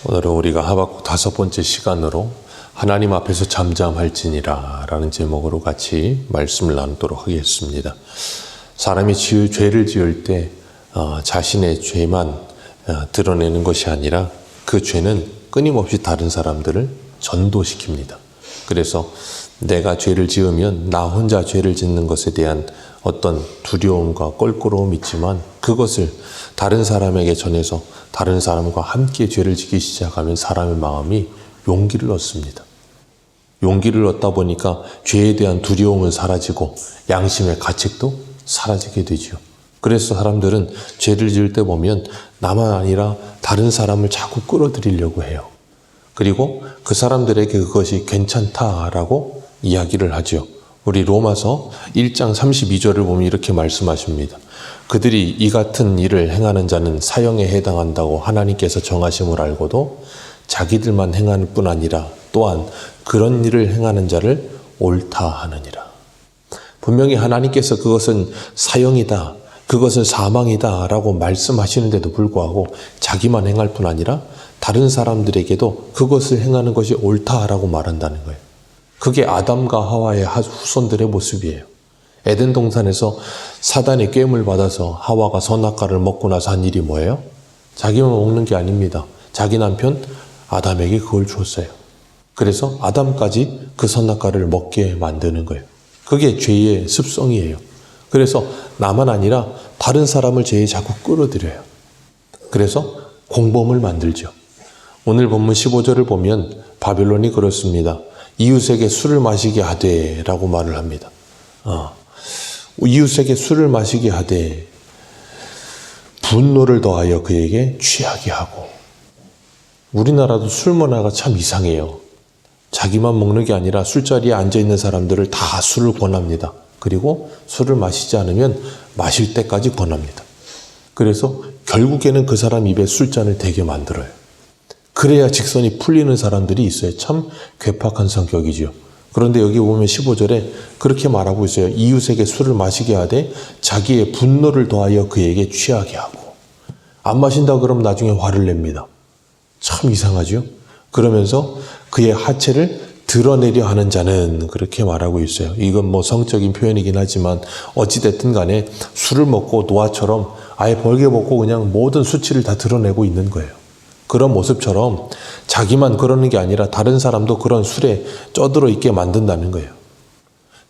오늘은 우리가 하박국 5번째 시간으로 하나님 앞에서 잠잠할지니라 라는 제목으로 같이 말씀을 나누도록 하겠습니다. 사람이 죄를 지을 때 자신의 죄만 드러내는 것이 아니라 그 죄는 끊임없이 다른 사람들을 전도시킵니다. 그래서 내가 죄를 지으면 나 혼자 죄를 짓는 것에 대한 어떤 두려움과 껄끄러움이 있지만 그것을 다른 사람에게 전해서 다른 사람과 함께 죄를 지기 시작하면 사람의 마음이 용기를 얻습니다. 용기를 얻다 보니까 죄에 대한 두려움은 사라지고 양심의 가책도 사라지게 되죠. 그래서 사람들은 죄를 지을 때 보면 나만 아니라 다른 사람을 자꾸 끌어들이려고 해요. 그리고 그 사람들에게 그것이 괜찮다라고 이야기를 하죠. 우리 로마서 1장 32절을 보면 이렇게 말씀하십니다. 그들이 이 같은 일을 행하는 자는 사형에 해당한다고 하나님께서 정하심을 알고도 자기들만 행하는 뿐 아니라 또한 그런 일을 행하는 자를 옳다 하느니라. 분명히 하나님께서 그것은 사형이다, 그것은 사망이다 라고 말씀하시는데도 불구하고 자기만 행할 뿐 아니라 다른 사람들에게도 그것을 행하는 것이 옳다라고 말한다는 거예요. 그게 아담과 하와의 후손들의 모습이에요. 에덴 동산에서 사단의 꾀임을 받아서 하와가 선악과를 먹고 나서 한 일이 뭐예요? 자기만 먹는 게 아닙니다. 자기 남편 아담에게 그걸 줬어요. 그래서 아담까지 그 선악과를 먹게 만드는 거예요. 그게 죄의 습성이에요. 그래서 나만 아니라 다른 사람을 죄에 자꾸 끌어들여요. 그래서 공범을 만들죠. 오늘 본문 15절을 보면 바벨론이 그렇습니다. 이웃에게 술을 마시게 하되 라고 말을 합니다. 이웃에게 술을 마시게 하되 분노를 더하여 그에게 취하게 하고. 우리나라도 술 문화가 참 이상해요. 자기만 먹는 게 아니라 술자리에 앉아있는 사람들을 다 술을 권합니다. 그리고 술을 마시지 않으면 마실 때까지 권합니다. 그래서 결국에는 그 사람 입에 술잔을 대게 만들어요. 그래야 직선이 풀리는 사람들이 있어요. 참 괴팍한 성격이죠. 그런데 여기 보면 15절에 그렇게 말하고 있어요. 이웃에게 술을 마시게 하되 자기의 분노를 더하여 그에게 취하게 하고. 안 마신다 그러면 나중에 화를 냅니다. 참 이상하죠. 그러면서 그의 하체를 드러내려 하는 자는 그렇게 말하고 있어요. 이건 뭐 성적인 표현이긴 하지만 어찌됐든 간에 술을 먹고 노아처럼 아예 벌게 벗고 그냥 모든 수치를 다 드러내고 있는 거예요. 그런 모습처럼 자기만 그러는 게 아니라 다른 사람도 그런 술에 쩌들어 있게 만든다는 거예요.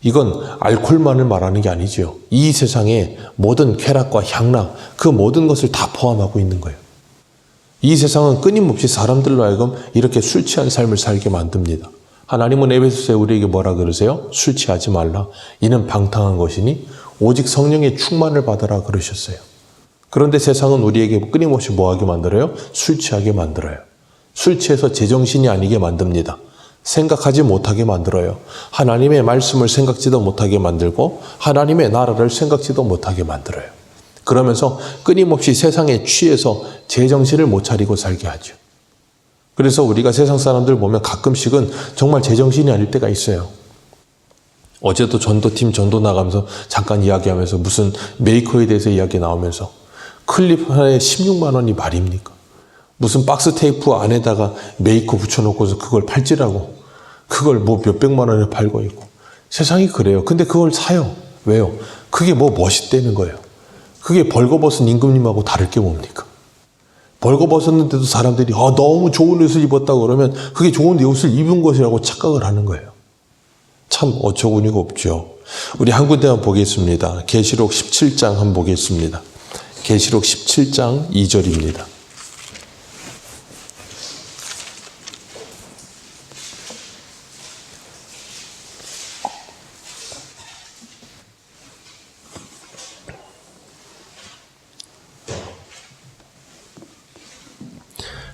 이건 알코올만을 말하는 게 아니죠. 이 세상의 모든 쾌락과 향락, 그 모든 것을 다 포함하고 있는 거예요. 이 세상은 끊임없이 사람들로 하여금 이렇게 술 취한 삶을 살게 만듭니다. 하나님은 에베소서에 우리에게 뭐라 그러세요? 술 취하지 말라. 이는 방탕한 것이니 오직 성령의 충만을 받아라 그러셨어요. 그런데 세상은 우리에게 끊임없이 뭐하게 만들어요? 술 취하게 만들어요. 술 취해서 제정신이 아니게 만듭니다. 생각하지 못하게 만들어요. 하나님의 말씀을 생각지도 못하게 만들고 하나님의 나라를 생각지도 못하게 만들어요. 그러면서 끊임없이 세상에 취해서 제정신을 못 차리고 살게 하죠. 그래서 우리가 세상 사람들 보면 가끔씩은 정말 제정신이 아닐 때가 있어요. 어제도 전도팀 전도 나가면서 잠깐 이야기하면서 무슨 메이커에 대해서 이야기 나오면서 클립 하나에 16만 원이 말입니까? 무슨 박스 테이프 안에다가 메이커 붙여놓고서 그걸 팔찌라고 그걸 뭐 몇백만 원에 팔고 있고 세상이 그래요. 근데 그걸 사요. 왜요? 그게 뭐 멋있다는 거예요. 그게 벌거벗은 임금님하고 다를 게 뭡니까? 벌거벗었는데도 사람들이 너무 좋은 옷을 입었다고 그러면 그게 좋은 옷을 입은 것이라고 착각을 하는 거예요. 참 어처구니가 없죠. 우리 한 군데만 보겠습니다. 계시록 17장 한번 보겠습니다. 계시록 17장 2절입니다.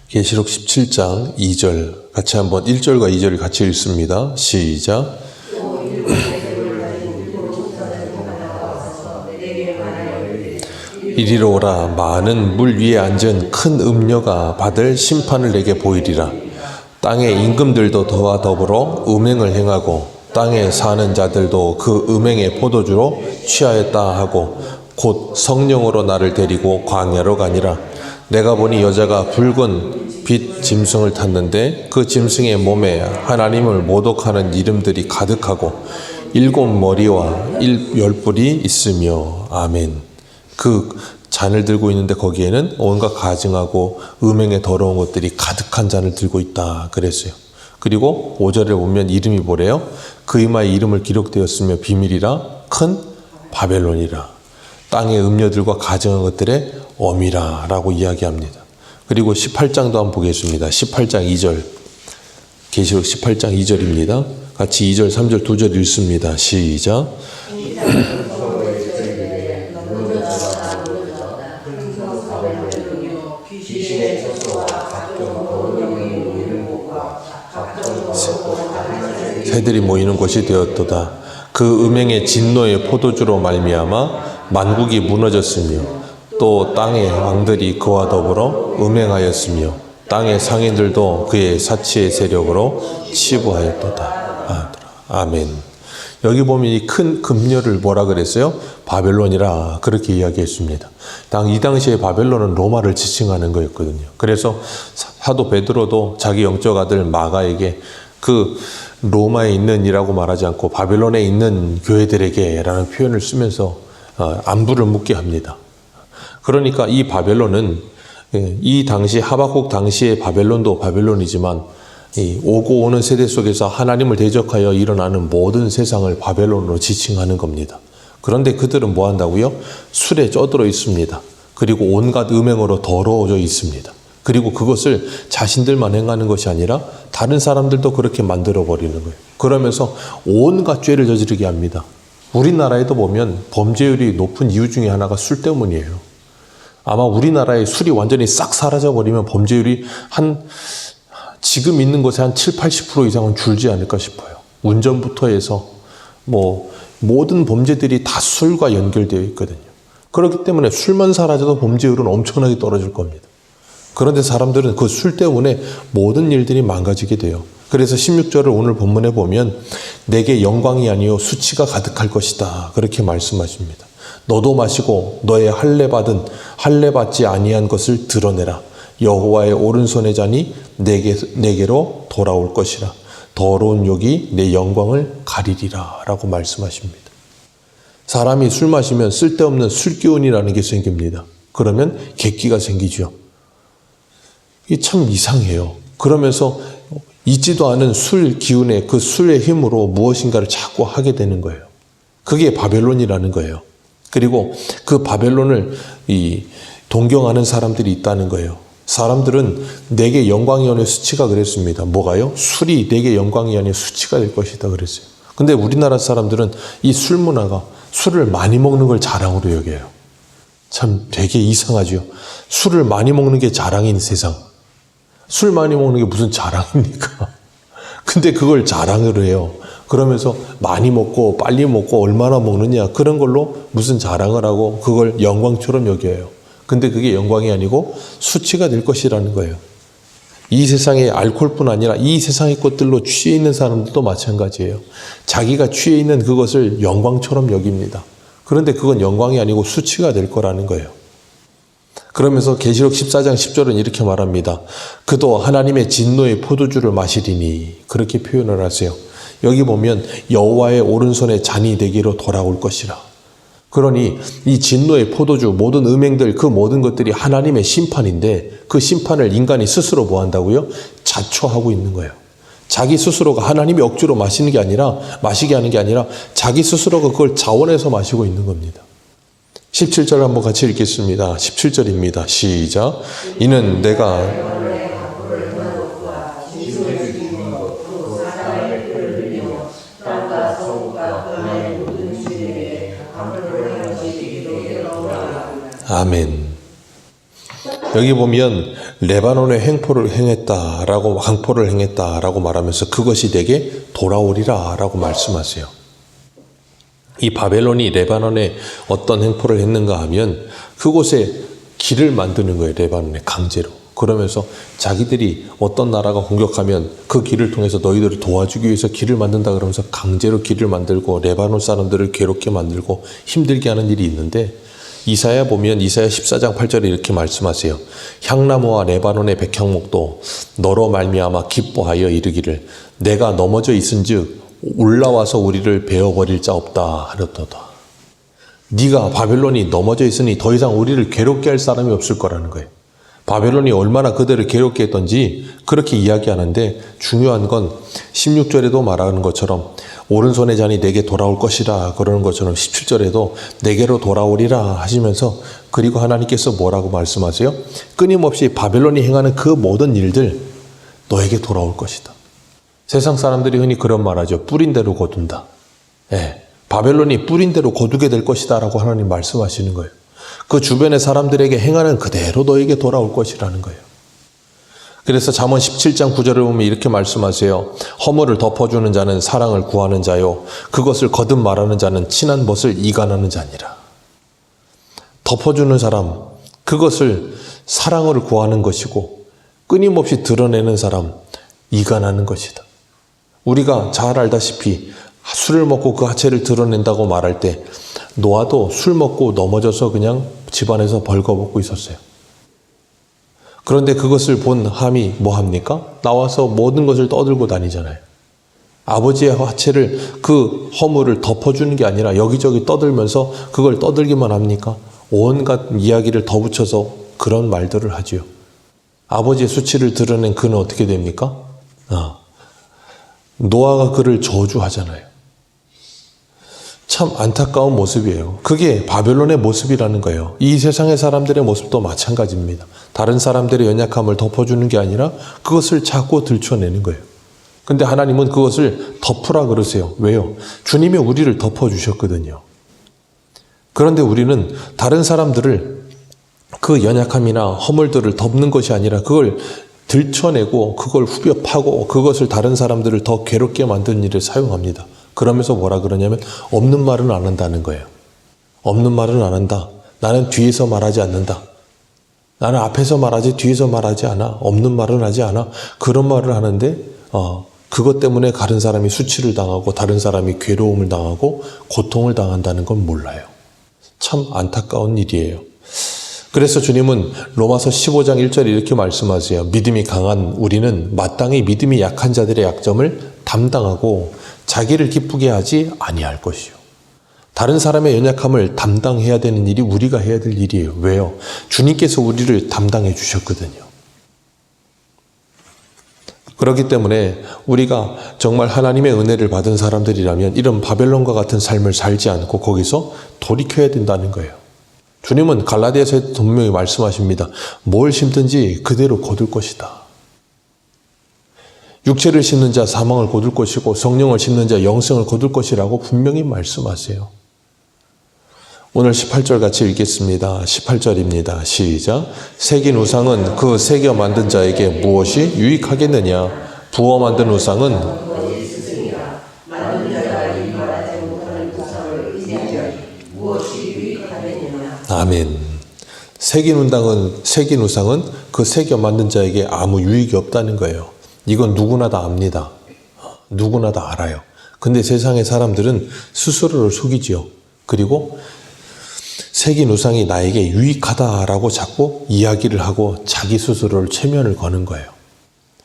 계시록 17장 2절 같이 한번 1절과 2절을 같이 읽습니다. 시작. 이리로 오라. 많은 물 위에 앉은 큰 음녀가 받을 심판을 내게 보이리라. 땅의 임금들도 저와 더불어 음행을 행하고 땅에 사는 자들도 그 음행의 포도주로 취하였다 하고 곧 성령으로 나를 데리고 광야로 가니라. 내가 보니 여자가 붉은 빛 짐승을 탔는데 그 짐승의 몸에 하나님을 모독하는 이름들이 가득하고 7머리와 10뿔이 있으며. 아멘. 그 잔을 들고 있는데 거기에는 온갖 가증하고 음행에 더러운 것들이 가득한 잔을 들고 있다 그랬어요. 그리고 5절에 보면 이름이 뭐래요? 그 이마에 이름을 기록되었으며 비밀이라 큰 바벨론이라 땅의 음녀들과 가증한 것들의 어미라 라고 이야기합니다. 그리고 18장도 한번 보겠습니다. 18장 2절, 계시록 18장 2절입니다. 같이 2절 3절 2절 읽습니다. 시작. 새들이 모이는 곳이 되었도다. 그 음행의 진노의 포도주로 말미암아 만국이 무너졌으며 또 땅의 왕들이 그와 더불어 음행하였으며 땅의 상인들도 그의 사치의 세력으로 치부하였도다. 아멘. 여기 보면 이 큰 금녀를 뭐라 그랬어요? 바벨론이라 그렇게 이야기했습니다. 이 당시에 바벨론은 로마를 지칭하는 거였거든요. 그래서 사도 베드로도 자기 영적 아들 마가에게 그 로마에 있는 이라고 말하지 않고 바벨론에 있는 교회들에게 라는 표현을 쓰면서 안부를 묻게 합니다. 그러니까 이 바벨론은 이 당시 하박국 당시의 바벨론도 바벨론이지만 이 오고 오는 세대 속에서 하나님을 대적하여 일어나는 모든 세상을 바벨론으로 지칭하는 겁니다. 그런데 그들은 뭐 한다고요? 술에 쪄들어 있습니다. 그리고 온갖 음행으로 더러워져 있습니다. 그리고 그것을 자신들만 행하는 것이 아니라 다른 사람들도 그렇게 만들어버리는 거예요. 그러면서 온갖 죄를 저지르게 합니다. 우리나라에도 보면 범죄율이 높은 이유 중에 하나가 술 때문이에요. 아마 우리나라에 술이 완전히 싹 사라져버리면 범죄율이 지금 있는 것에 한 7, 80% 이상은 줄지 않을까 싶어요. 운전부터 해서 모든 범죄들이 다 술과 연결되어 있거든요. 그렇기 때문에 술만 사라져도 범죄율은 엄청나게 떨어질 겁니다. 그런데 사람들은 그 술 때문에 모든 일들이 망가지게 돼요. 그래서 16절을 오늘 본문에 보면 내게 영광이 아니요 수치가 가득할 것이다 그렇게 말씀하십니다. 너도 마시고 너의 할례 받지 아니한 것을 드러내라. 여호와의 오른손의 잔이 내게로 돌아올 것이라. 더러운 욕이 내 영광을 가리리라 라고 말씀하십니다. 사람이 술 마시면 쓸데없는 술기운이라는 게 생깁니다. 그러면 객기가 생기죠. 이게 참 이상해요. 그러면서 있지도 않은 술 기운에 그 술의 힘으로 무엇인가를 자꾸 하게 되는 거예요. 그게 바벨론이라는 거예요. 그리고 그 바벨론을 동경하는 사람들이 있다는 거예요. 사람들은 내게 영광이 아니요 수치가 그랬습니다. 뭐가요? 술이 내게 영광이 아니요 수치가 될 것이다 그랬어요. 근데 우리나라 사람들은 이 술 문화가 술을 많이 먹는 걸 자랑으로 여겨요. 참 되게 이상하죠. 술을 많이 먹는 게 자랑인 세상. 술 많이 먹는 게 무슨 자랑입니까? 근데 그걸 자랑으로 해요. 그러면서 많이 먹고 빨리 먹고 얼마나 먹느냐 그런 걸로 무슨 자랑을 하고 그걸 영광처럼 여겨요. 근데 그게 영광이 아니고 수치가 될 것이라는 거예요. 이 세상의 알코올뿐 아니라 이 세상의 것들로 취해 있는 사람들도 마찬가지예요. 자기가 취해 있는 그것을 영광처럼 여깁니다. 그런데 그건 영광이 아니고 수치가 될 거라는 거예요. 그러면서 계시록 14장 10절은 이렇게 말합니다. 그도 하나님의 진노의 포도주를 마시리니 그렇게 표현을 하세요. 여기 보면 여호와의 오른손에 잔이 되기로 돌아올 것이라. 그러니 이 진노의 포도주 모든 음행들 그 모든 것들이 하나님의 심판인데 그 심판을 인간이 스스로 뭐 한다고요? 자초하고 있는 거예요. 자기 스스로가 하나님이 억지로 마시게 하는 게 아니라 자기 스스로가 그걸 자원해서 마시고 있는 겁니다. 17절 한번 같이 읽겠습니다. 17절입니다. 시작. 이는 내가 아멘. 여기 보면 레바논에 횡포를 행했다라고 말하면서 그것이 내게 돌아오리라라고 말씀하세요. 이 바벨론이 레바논에 어떤 횡포를 했는가 하면 그곳에 길을 만드는 거예요. 레바논에 강제로. 그러면서 자기들이 어떤 나라가 공격하면 그 길을 통해서 너희들을 도와주기 위해서 길을 만든다 그러면서 강제로 길을 만들고 레바논 사람들을 괴롭게 만들고 힘들게 하는 일이 있는데 이사야 보면 이사야 14장 8절에 이렇게 말씀하세요. 향나무와 레바논의 백향목도 너로 말미암아 기뻐하여 이르기를 내가 넘어져 있은즉 올라와서 우리를 베어버릴 자 없다 하였도다. 네가 바벨론이 넘어져 있으니 더 이상 우리를 괴롭게 할 사람이 없을 거라는 거예요. 바벨론이 얼마나 그들을 괴롭게 했던지 그렇게 이야기하는데 중요한 건 16절에도 말하는 것처럼 오른손의 잔이 내게 돌아올 것이라 그러는 것처럼 17절에도 내게로 돌아오리라 하시면서 그리고 하나님께서 뭐라고 말씀하세요? 끊임없이 바벨론이 행하는 그 모든 일들 너에게 돌아올 것이다. 세상 사람들이 흔히 그런 말하죠. 뿌린 대로 거둔다. 바벨론이 뿌린 대로 거두게 될 것이다 라고 하나님 말씀하시는 거예요. 그 주변의 사람들에게 행하는 그대로 너에게 돌아올 것이라는 거예요. 그래서 잠언 17장 9절을 보면 이렇게 말씀하세요. 허물을 덮어주는 자는 사랑을 구하는 자요 그것을 거듭 말하는 자는 친한 벗을 이간하는 자니라. 덮어주는 사람, 그것을 사랑을 구하는 것이고 끊임없이 드러내는 사람, 이간하는 것이다. 우리가 잘 알다시피 술을 먹고 그 하체를 드러낸다고 말할 때 노아도 술 먹고 넘어져서 그냥 집안에서 벌거벗고 있었어요. 그런데 그것을 본 함이 뭐 합니까? 나와서 모든 것을 떠들고 다니잖아요. 아버지의 하체를 그 허물을 덮어주는 게 아니라 여기저기 떠들면서 그걸 떠들기만 합니까? 온갖 이야기를 더 붙여서 그런 말들을 하지요. 아버지의 수치를 드러낸 그는 어떻게 됩니까? 노아가 그를 저주하잖아요. 참 안타까운 모습이에요. 그게 바벨론의 모습이라는 거예요. 이 세상의 사람들의 모습도 마찬가지입니다. 다른 사람들의 연약함을 덮어주는 게 아니라 그것을 자꾸 들춰내는 거예요. 근데 하나님은 그것을 덮으라 그러세요. 왜요? 주님이 우리를 덮어주셨거든요. 그런데 우리는 다른 사람들을 그 연약함이나 허물들을 덮는 것이 아니라 그걸 들춰내고 그걸 후벼 파고 그것을 다른 사람들을 더 괴롭게 만드는 일에 사용합니다. 그러면서 뭐라 그러냐면 없는 말은 안 한다는 거예요. 없는 말은 안 한다. 나는 뒤에서 말하지 않는다. 나는 앞에서 말하지 뒤에서 말하지 않아. 없는 말은 하지 않아. 그런 말을 하는데 그것 때문에 다른 사람이 수치를 당하고 다른 사람이 괴로움을 당하고 고통을 당한다는 건 몰라요. 참 안타까운 일이에요. 그래서 주님은 로마서 15장 1절에 이렇게 말씀하세요. 믿음이 강한 우리는 마땅히 믿음이 약한 자들의 약점을 담당하고 자기를 기쁘게 하지 아니할 것이요. 다른 사람의 연약함을 담당해야 되는 일이 우리가 해야 될 일이에요. 왜요? 주님께서 우리를 담당해 주셨거든요. 그렇기 때문에 우리가 정말 하나님의 은혜를 받은 사람들이라면 이런 바벨론과 같은 삶을 살지 않고 거기서 돌이켜야 된다는 거예요. 주님은 갈라디아서에 분명히 말씀하십니다. 뭘 심든지 그대로 거둘 것이다. 육체를 심는 자 사망을 거둘 것이고 성령을 심는 자 영생을 거둘 것이라고 분명히 말씀하세요. 오늘 18절 같이 읽겠습니다. 18절입니다. 시작. 새긴 우상은 그 새겨 만든 자에게 무엇이 유익하겠느냐? 부어 만든 우상은 아멘. 새긴 우상은 그 새겨 만든 자에게 아무 유익이 없다는 거예요. 이건 누구나 다 압니다. 누구나 다 알아요. 근데 세상의 사람들은 스스로를 속이지요. 그리고 새긴 우상이 나에게 유익하다라고 자꾸 이야기를 하고 자기 스스로를 최면을 거는 거예요.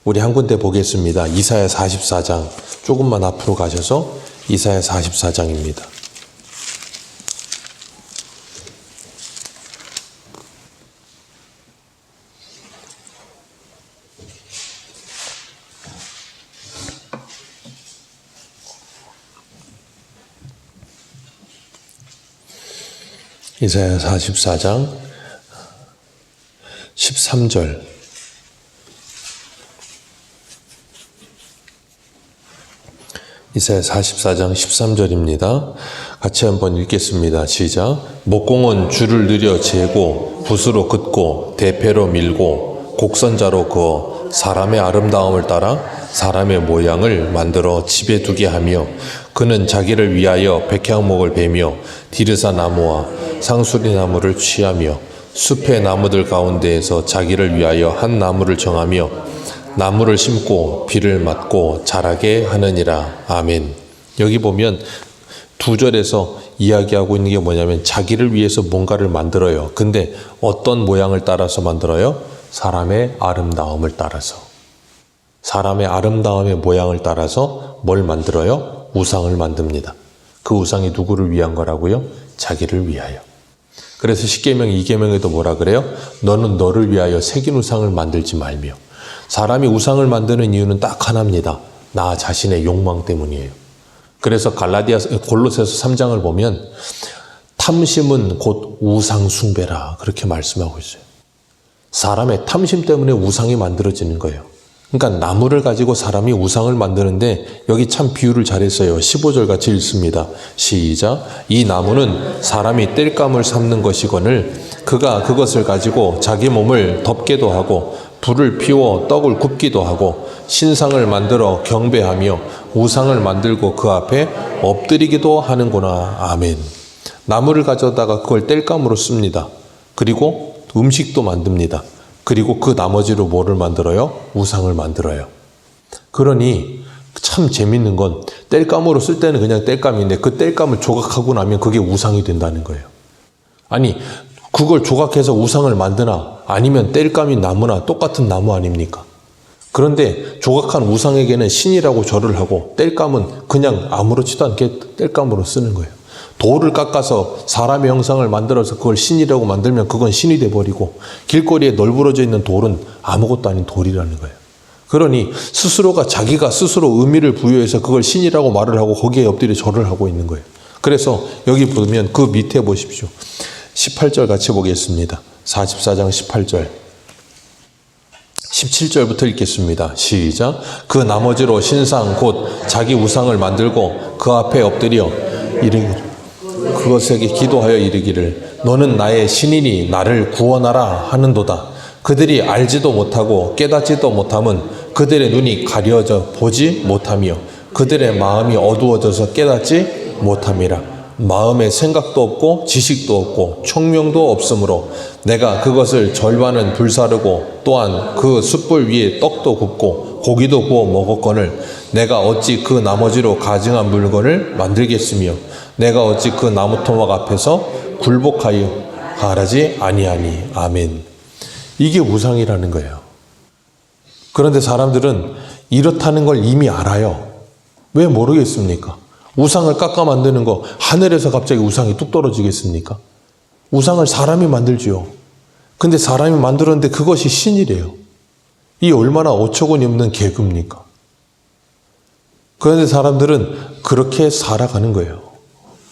우리 한 군데 보겠습니다. 이사야 44장. 조금만 앞으로 가셔서 이사야 44장입니다. 이사야 44장 13절. 이사야 44장 13절입니다. 같이 한번 읽겠습니다. 시작. 목공은 줄을 늘여 재고 붓으로 긋고 대패로 밀고 곡선자로 그어 사람의 아름다움을 따라 사람의 모양을 만들어 집에 두게 하며 그는 자기를 위하여 백향목을 베며 디르사 나무와 상수리 나무를 취하며 숲의 나무들 가운데에서 자기를 위하여 한 나무를 정하며 나무를 심고 비를 맞고 자라게 하느니라. 아멘. 여기 보면 2절에서 이야기하고 있는 게 뭐냐면 자기를 위해서 뭔가를 만들어요. 근데 어떤 모양을 따라서 만들어요? 사람의 아름다움을 따라서. 사람의 아름다움의 모양을 따라서 뭘 만들어요? 우상을 만듭니다. 그 우상이 누구를 위한 거라고요? 자기를 위하여. 그래서 십계명 2계명에도 뭐라 그래요? 너는 너를 위하여 새긴 우상을 만들지 말며. 사람이 우상을 만드는 이유는 딱 하나입니다. 나 자신의 욕망 때문이에요. 그래서 골로새서 3장을 보면 탐심은 곧 우상 숭배라 그렇게 말씀하고 있어요. 사람의 탐심 때문에 우상이 만들어지는 거예요. 그러니까 나무를 가지고 사람이 우상을 만드는데 여기 참 비유를 잘했어요. 15절 같이 읽습니다. 시작. 이 나무는 사람이 땔감을 삼는 것이거늘 그가 그것을 가지고 자기 몸을 덮게도 하고 불을 피워 떡을 굽기도 하고 신상을 만들어 경배하며 우상을 만들고 그 앞에 엎드리기도 하는구나. 아멘. 나무를 가져다가 그걸 땔감으로 씁니다. 그리고 음식도 만듭니다. 그리고 그 나머지로 뭐를 만들어요? 우상을 만들어요. 그러니 참 재밌는 건 땔감으로 쓸 때는 그냥 땔감인데 그 땔감을 조각하고 나면 그게 우상이 된다는 거예요. 아니 그걸 조각해서 우상을 만드나 아니면 땔감이 나무나 똑같은 나무 아닙니까? 그런데 조각한 우상에게는 신이라고 절을 하고 땔감은 그냥 아무렇지도 않게 땔감으로 쓰는 거예요. 돌을 깎아서 사람의 형상을 만들어서 그걸 신이라고 만들면 그건 신이 돼버리고 길거리에 널브러져 있는 돌은 아무것도 아닌 돌이라는 거예요. 그러니 스스로가 자기가 스스로 의미를 부여해서 그걸 신이라고 말을 하고 거기에 엎드려 절을 하고 있는 거예요. 그래서 여기 보면 그 밑에 보십시오. 18절 같이 보겠습니다. 44장 18절. 17절부터 읽겠습니다. 시작. 그 나머지로 신상 곧 자기 우상을 만들고 그 앞에 엎드려 이르기를 그것에게 기도하여 이르기를 너는 나의 신이니 나를 구원하라 하는도다. 그들이 알지도 못하고 깨닫지도 못함은 그들의 눈이 가려져 보지 못하며 그들의 마음이 어두워져서 깨닫지 못함이라. 마음에 생각도 없고 지식도 없고 총명도 없으므로 내가 그것을 절반은 불사르고 또한 그 숯불 위에 떡도 굽고 고기도 구워 먹었거늘 내가 어찌 그 나머지로 가증한 물건을 만들겠으며 내가 어찌 그 나무토막 앞에서 굴복하여 가라지 아니하니. 아멘. 이게 우상이라는 거예요. 그런데 사람들은 이렇다는 걸 이미 알아요. 왜 모르겠습니까? 우상을 깎아 만드는 거 하늘에서 갑자기 우상이 뚝 떨어지겠습니까? 우상을 사람이 만들지요. 근데 사람이 만들었는데 그것이 신이래요. 이 얼마나 어처구니 없는 개그입니까? 그런데 사람들은 그렇게 살아가는 거예요.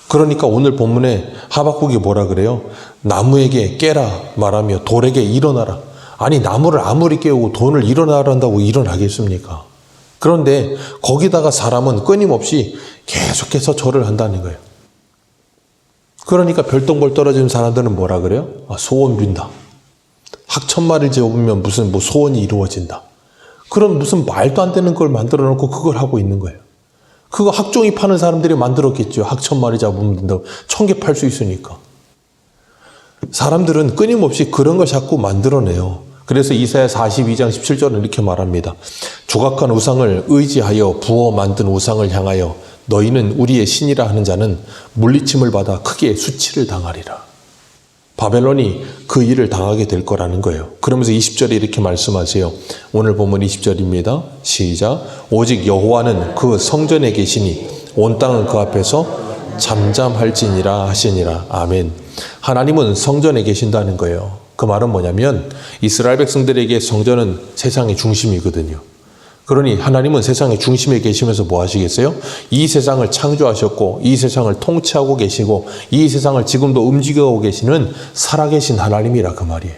그러니까 오늘 본문에 하박국이 뭐라 그래요? 나무에게 깨라 말하며 돌에게 일어나라. 아니 나무를 아무리 깨우고 돌을 일어나란다고 일어나겠습니까? 그런데 거기다가 사람은 끊임없이 계속해서 절을 한다는 거예요. 그러니까 별똥별 떨어지는 사람들은 뭐라 그래요? 소원 빈다. 학천마를 재우면 무슨 소원이 이루어진다. 그럼 무슨 말도 안 되는 걸 만들어 놓고 그걸 하고 있는 거예요. 그거 학종이 파는 사람들이 만들었겠죠. 학천마리 잡으면 된다고. 1000개 팔 수 있으니까. 사람들은 끊임없이 그런 걸 자꾸 만들어내요. 그래서 이사야 42장 17절은 이렇게 말합니다. 조각한 우상을 의지하여 부어 만든 우상을 향하여 너희는 우리의 신이라 하는 자는 물리침을 받아 크게 수치를 당하리라. 바벨론이 그 일을 당하게 될 거라는 거예요. 그러면서 20절에 이렇게 말씀하세요. 오늘 본문 20절입니다. 시작. 오직 여호와는 그 성전에 계시니 온 땅은 그 앞에서 잠잠할지니라 하시니라. 아멘. 하나님은 성전에 계신다는 거예요. 그 말은 뭐냐면 이스라엘 백성들에게 성전은 세상의 중심이거든요. 그러니 하나님은 세상의 중심에 계시면서 뭐 하시겠어요? 이 세상을 창조하셨고 이 세상을 통치하고 계시고 이 세상을 지금도 움직여오고 계시는 살아계신 하나님이라 그 말이에요.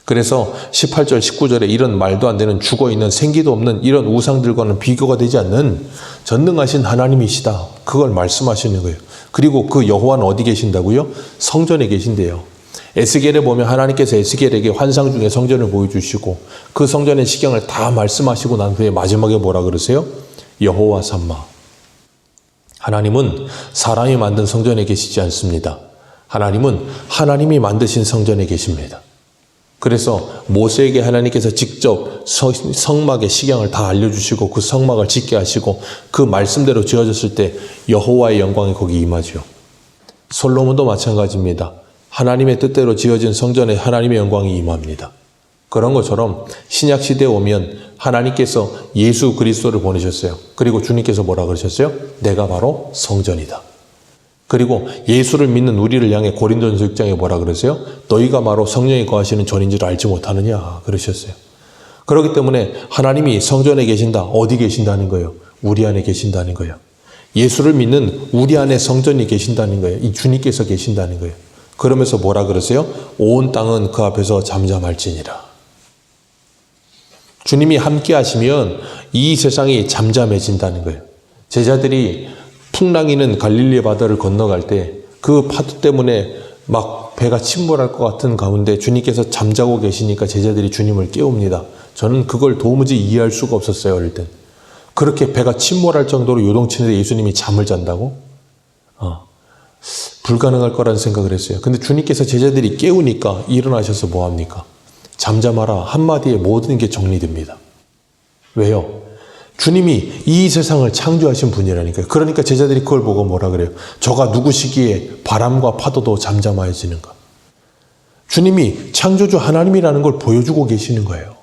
그래서 18절 19절에 이런 말도 안 되는 죽어있는 생기도 없는 이런 우상들과는 비교가 되지 않는 전능하신 하나님이시다. 그걸 말씀하시는 거예요. 그리고 그 여호와는 어디 계신다고요? 성전에 계신대요. 에스겔에 보면 하나님께서 에스겔에게 환상 중에 성전을 보여주시고 그 성전의 시경을 다 말씀하시고 난 후에 마지막에 뭐라 그러세요? 여호와 삼마. 하나님은 사람이 만든 성전에 계시지 않습니다. 하나님은 하나님이 만드신 성전에 계십니다. 그래서 모세에게 하나님께서 직접 성막의 시경을 다 알려주시고 그 성막을 짓게 하시고 그 말씀대로 지어졌을 때 여호와의 영광이 거기 임하죠. 솔로몬도 마찬가지입니다. 하나님의 뜻대로 지어진 성전에 하나님의 영광이 임합니다. 그런 것처럼 신약 시대에 오면 하나님께서 예수 그리스도를 보내셨어요. 그리고 주님께서 뭐라 그러셨어요? 내가 바로 성전이다. 그리고 예수를 믿는 우리를 향해 고린도전서 6장에 뭐라 그러세요? 너희가 바로 성령이 거하시는 전인 줄 알지 못하느냐 그러셨어요. 그렇기 때문에 하나님이 성전에 계신다. 어디 계신다는 거예요? 우리 안에 계신다는 거예요. 예수를 믿는 우리 안에 성전이 계신다는 거예요. 이 주님께서 계신다는 거예요. 그러면서 뭐라 그러세요? 온 땅은 그 앞에서 잠잠할지니라. 주님이 함께 하시면 이 세상이 잠잠해진다는 거예요. 제자들이 풍랑이는 갈릴리 바다를 건너갈 때 그 파도 때문에 막 배가 침몰할 것 같은 가운데 주님께서 잠자고 계시니까 제자들이 주님을 깨웁니다. 저는 그걸 도무지 이해할 수가 없었어요. 어릴 땐. 그렇게 배가 침몰할 정도로 요동치는데 예수님이 잠을 잔다고? 불가능할 거라는 생각을 했어요. 근데 주님께서 제자들이 깨우니까 일어나셔서 뭐합니까? 잠잠하라 한마디에 모든 게 정리됩니다. 왜요? 주님이 이 세상을 창조하신 분이라니까요. 그러니까 제자들이 그걸 보고 뭐라 그래요? 저가 누구시기에 바람과 파도도 잠잠해지는가? 주님이 창조주 하나님이라는 걸 보여주고 계시는 거예요.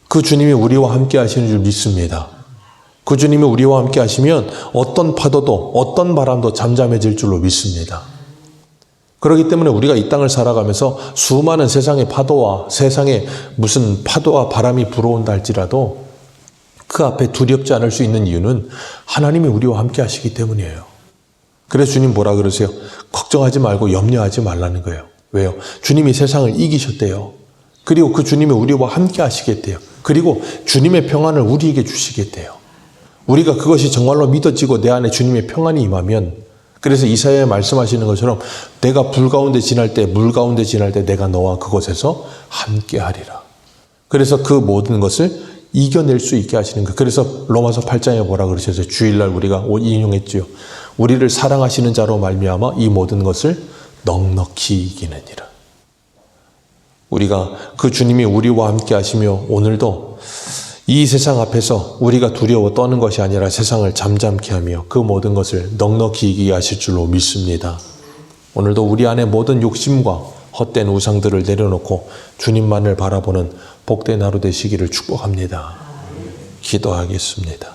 그 주님이 우리와 함께 하시는 줄 믿습니다. 그 주님이 우리와 함께 하시면 어떤 파도도 어떤 바람도 잠잠해질 줄로 믿습니다. 그렇기 때문에 우리가 이 땅을 살아가면서 수많은 세상의 파도와 세상에 무슨 파도와 바람이 불어온다 할지라도 그 앞에 두렵지 않을 수 있는 이유는 하나님이 우리와 함께 하시기 때문이에요. 그래서 주님 뭐라 그러세요? 걱정하지 말고 염려하지 말라는 거예요. 왜요? 주님이 세상을 이기셨대요. 그리고 그 주님이 우리와 함께 하시겠대요. 그리고 주님의 평안을 우리에게 주시겠대요. 우리가 그것이 정말로 믿어지고 내 안에 주님의 평안이 임하면, 그래서 이사야에 말씀하시는 것처럼 내가 불 가운데 지날 때, 물 가운데 지날 때 내가 너와 그곳에서 함께 하리라. 그래서 그 모든 것을 이겨낼 수 있게 하시는 거예요. 그래서 로마서 8장에 뭐라 그러셨어요? 주일날 우리가 인용했지요. 우리를 사랑하시는 자로 말미암아 이 모든 것을 넉넉히 이기느니라. 우리가 그 주님이 우리와 함께 하시며 오늘도 이 세상 앞에서 우리가 두려워 떠는 것이 아니라 세상을 잠잠케 하며 그 모든 것을 넉넉히 이기게 하실 줄로 믿습니다. 오늘도 우리 안에 모든 욕심과 헛된 우상들을 내려놓고 주님만을 바라보는 복된 하루 되시기를 축복합니다. 기도하겠습니다.